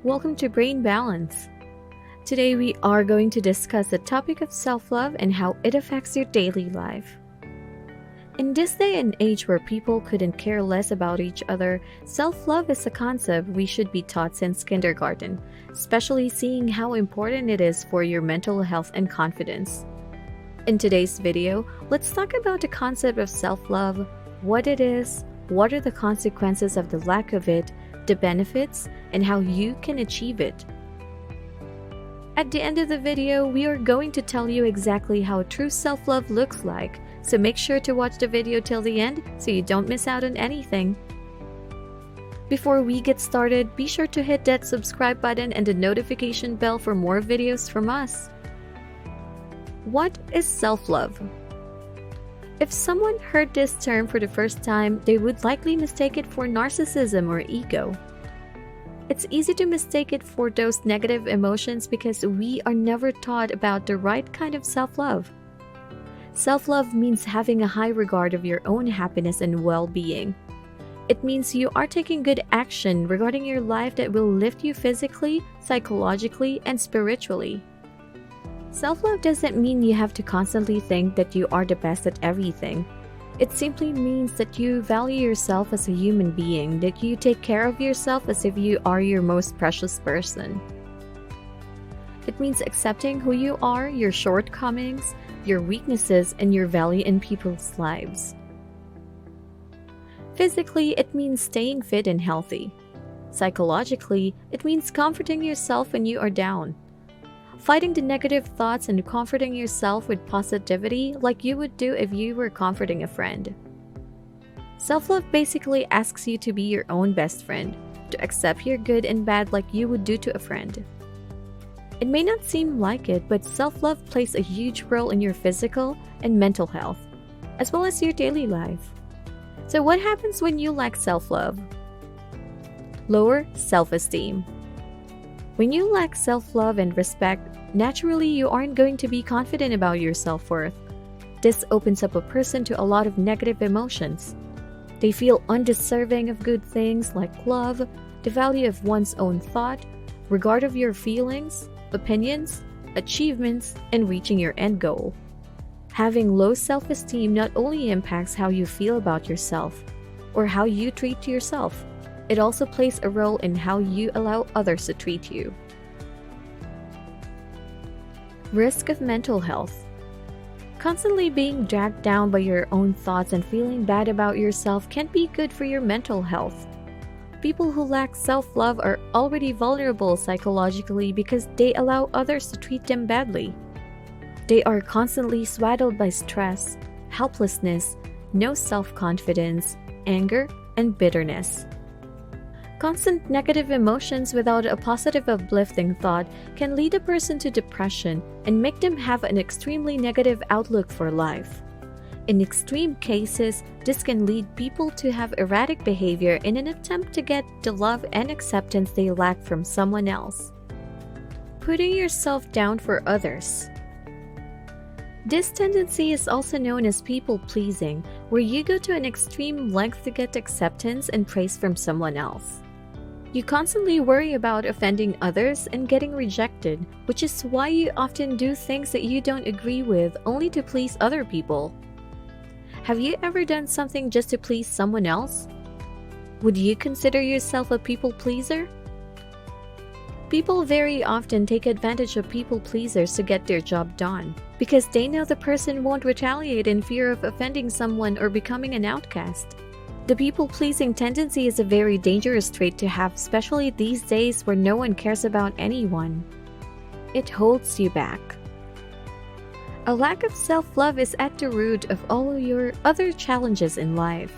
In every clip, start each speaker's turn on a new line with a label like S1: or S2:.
S1: Welcome to Brain Balance. Today we are going to discuss the topic of self-love and how it affects your daily life. In this day and age where people couldn't care less about each other, self-love is a concept we should be taught since kindergarten, especially seeing how important it is for your mental health and confidence. In today's video, let's talk about the concept of self-love, what it is, what are the consequences of the lack of it, the benefits, and how you can achieve it. At the end of the video, we are going to tell you exactly how true self-love looks like, so make sure to watch the video till the end so you don't miss out on anything. Before we get started, be sure to hit that subscribe button and the notification bell for more videos from us. What is self-love? If someone heard this term for the first time, they would likely mistake it for narcissism or ego. It's easy to mistake it for those negative emotions because we are never taught about the right kind of self-love. Self-love means having a high regard of your own happiness and well-being. It means you are taking good action regarding your life that will lift you physically, psychologically, and spiritually. Self-love doesn't mean you have to constantly think that you are the best at everything. It simply means that you value yourself as a human being, that you take care of yourself as if you are your most precious person. It means accepting who you are, your shortcomings, your weaknesses, and your value in people's lives. Physically, it means staying fit and healthy. Psychologically, it means comforting yourself when you are down. Fighting the negative thoughts and comforting yourself with positivity like you would do if you were comforting a friend. Self-love basically asks you to be your own best friend, to accept your good and bad like you would do to a friend. It may not seem like it, but self-love plays a huge role in your physical and mental health, as well as your daily life. So what happens when you lack self-love? Lower self-esteem. When you lack self-love and respect, naturally you aren't going to be confident about your self-worth. This opens up a person to a lot of negative emotions. They feel undeserving of good things like love, the value of one's own thought, regard of your feelings, opinions, achievements, and reaching your end goal. Having low self-esteem not only impacts how you feel about yourself or how you treat yourself, it also plays a role in how you allow others to treat you. Risk of mental health. Constantly being dragged down by your own thoughts and feeling bad about yourself can't be good for your mental health. People who lack self-love are already vulnerable psychologically because they allow others to treat them badly. They are constantly swaddled by stress, helplessness, no self-confidence, anger, and bitterness. Constant negative emotions without a positive uplifting thought can lead a person to depression and make them have an extremely negative outlook for life. In extreme cases, this can lead people to have erratic behavior in an attempt to get the love and acceptance they lack from someone else. Putting yourself down for others. This tendency is also known as people-pleasing, where you go to an extreme length to get acceptance and praise from someone else. You constantly worry about offending others and getting rejected, which is why you often do things that you don't agree with only to please other people. Have you ever done something just to please someone else? Would you consider yourself a people pleaser? People very often take advantage of people pleasers to get their job done, because they know the person won't retaliate in fear of offending someone or becoming an outcast. The people-pleasing tendency is a very dangerous trait to have, especially these days where no one cares about anyone. It holds you back. A lack of self-love is at the root of all your other challenges in life,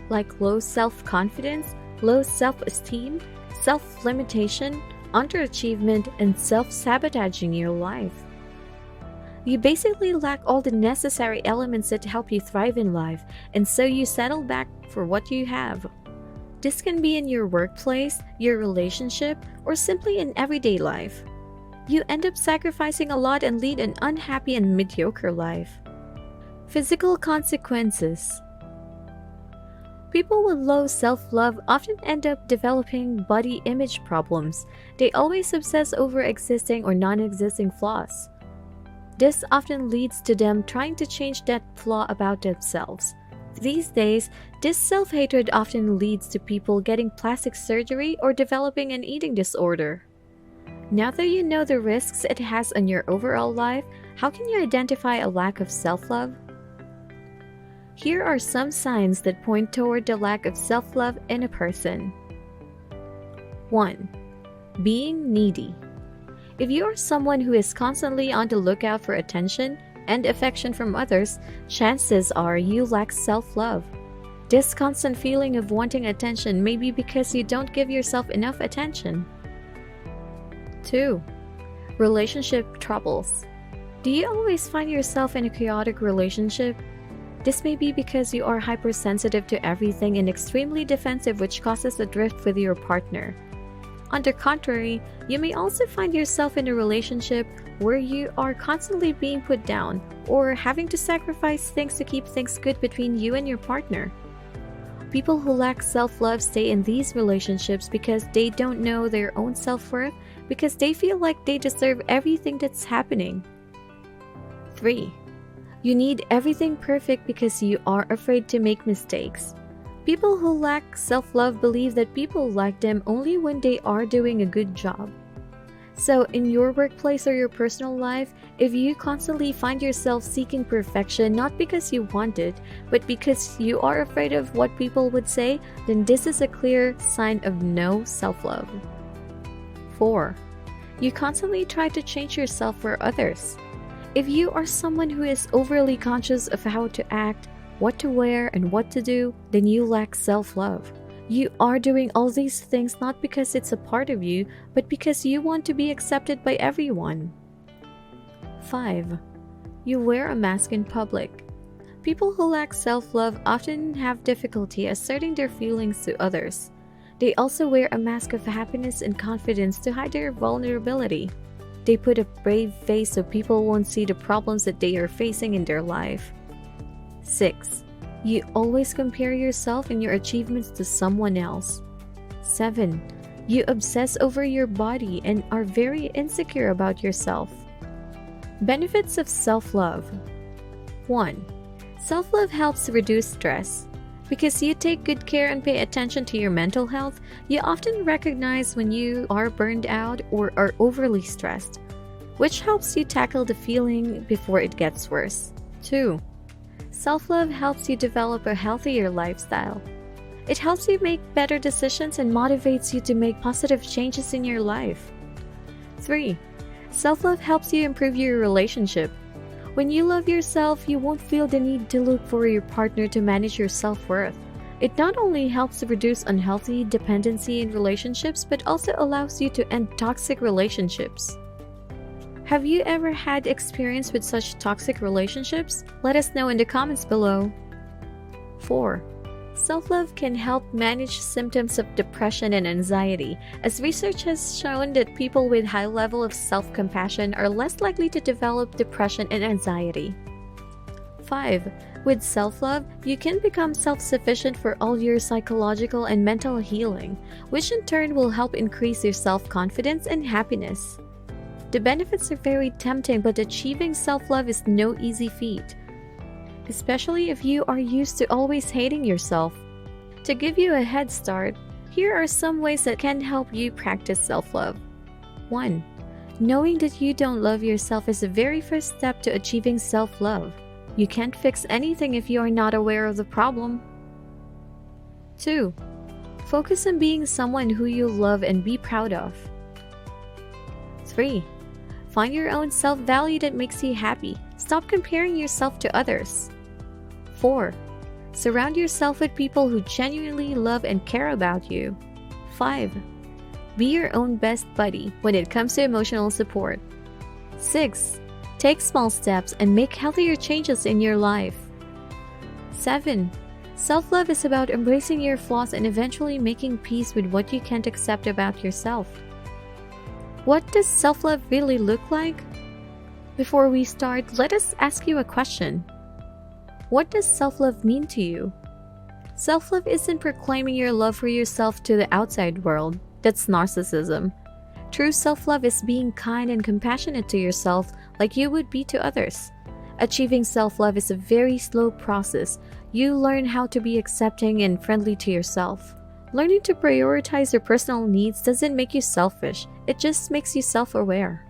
S1: like low self-confidence, low self-esteem, self-limitation, underachievement, and self-sabotaging your life. You basically lack all the necessary elements that help you thrive in life, and so you settle back for what you have. This can be in your workplace, your relationship, or simply in everyday life. You end up sacrificing a lot and lead an unhappy and mediocre life. Physical consequences. People with low self-love often end up developing body image problems. They always obsess over existing or non-existing flaws. This often leads to them trying to change that flaw about themselves. These days, this self-hatred often leads to people getting plastic surgery or developing an eating disorder. Now that you know the risks it has on your overall life, how can you identify a lack of self-love? Here are some signs that point toward the lack of self-love in a person. 1. Being needy. If you are someone who is constantly on the lookout for attention and affection from others, chances are you lack self-love. This constant feeling of wanting attention may be because you don't give yourself enough attention. 2. Relationship troubles. Do you always find yourself in a chaotic relationship? This may be because you are hypersensitive to everything and extremely defensive, which causes a drift with your partner. On the contrary, you may also find yourself in a relationship where you are constantly being put down or having to sacrifice things to keep things good between you and your partner. People who lack self-love stay in these relationships because they don't know their own self-worth, because they feel like they deserve everything that's happening. 3. You need everything perfect because you are afraid to make mistakes. People who lack self-love believe that people like them only when they are doing a good job. So, in your workplace or your personal life, if you constantly find yourself seeking perfection not because you want it, but because you are afraid of what people would say, then this is a clear sign of no self-love. 4. You constantly try to change yourself for others. If you are someone who is overly conscious of how to act, what to wear, and what to do, then you lack self-love. You are doing all these things not because it's a part of you, but because you want to be accepted by everyone. 5. You wear a mask in public. People who lack self-love often have difficulty asserting their feelings to others. They also wear a mask of happiness and confidence to hide their vulnerability. They put a brave face so people won't see the problems that they are facing in their life. 6. You always compare yourself and your achievements to someone else. 7. You obsess over your body and are very insecure about yourself. Benefits of self-love. 1. Self-love helps reduce stress. Because you take good care and pay attention to your mental health, you often recognize when you are burned out or are overly stressed, which helps you tackle the feeling before it gets worse. 2. Self-love helps you develop a healthier lifestyle. It helps you make better decisions and motivates you to make positive changes in your life. 3. Self-love helps you improve your relationship. When you love yourself, you won't feel the need to look for your partner to manage your self-worth. It not only helps to reduce unhealthy dependency in relationships, but also allows you to end toxic relationships. Have you ever had experience with such toxic relationships? Let us know in the comments below. 4. Self-love can help manage symptoms of depression and anxiety, as research has shown that people with high level of self-compassion are less likely to develop depression and anxiety. 5. With self-love, you can become self-sufficient for all your psychological and mental healing, which in turn will help increase your self-confidence and happiness. The benefits are very tempting, but achieving self-love is no easy feat, especially if you are used to always hating yourself. To give you a head start, here are some ways that can help you practice self-love. 1. Knowing that you don't love yourself is the very first step to achieving self-love. You can't fix anything if you are not aware of the problem. 2. Focus on being someone who you love and be proud of. 3. Find your own self-value that makes you happy. Stop comparing yourself to others. 4. Surround yourself with people who genuinely love and care about you. 5. Be your own best buddy when it comes to emotional support. 6. Take small steps and make healthier changes in your life. 7. Self-love is about embracing your flaws and eventually making peace with what you can't accept about yourself. What does self-love really look like? Before we start, let us ask you a question. What does self-love mean to you? Self-love isn't proclaiming your love for yourself to the outside world. That's narcissism. True self-love is being kind and compassionate to yourself like you would be to others. Achieving self-love is a very slow process. You learn how to be accepting and friendly to yourself. Learning to prioritize your personal needs doesn't make you selfish, it just makes you self-aware.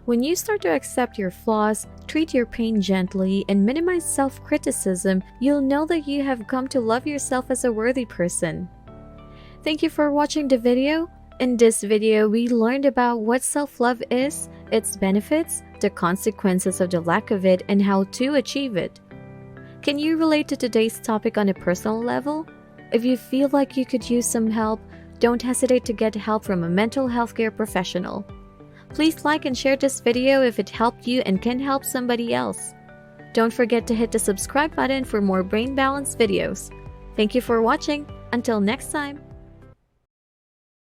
S1: When you start to accept your flaws, treat your pain gently, and minimize self-criticism, you'll know that you have come to love yourself as a worthy person. Thank you for watching the video. In this video, we learned about what self-love is, its benefits, the consequences of the lack of it, and how to achieve it. Can you relate to today's topic on a personal level? If you feel like you could use some help, don't hesitate to get help from a mental health care professional. Please like and share this video if it helped you and can help somebody else. Don't forget to hit the subscribe button for more brain balance videos. Thank you for watching. Until next time.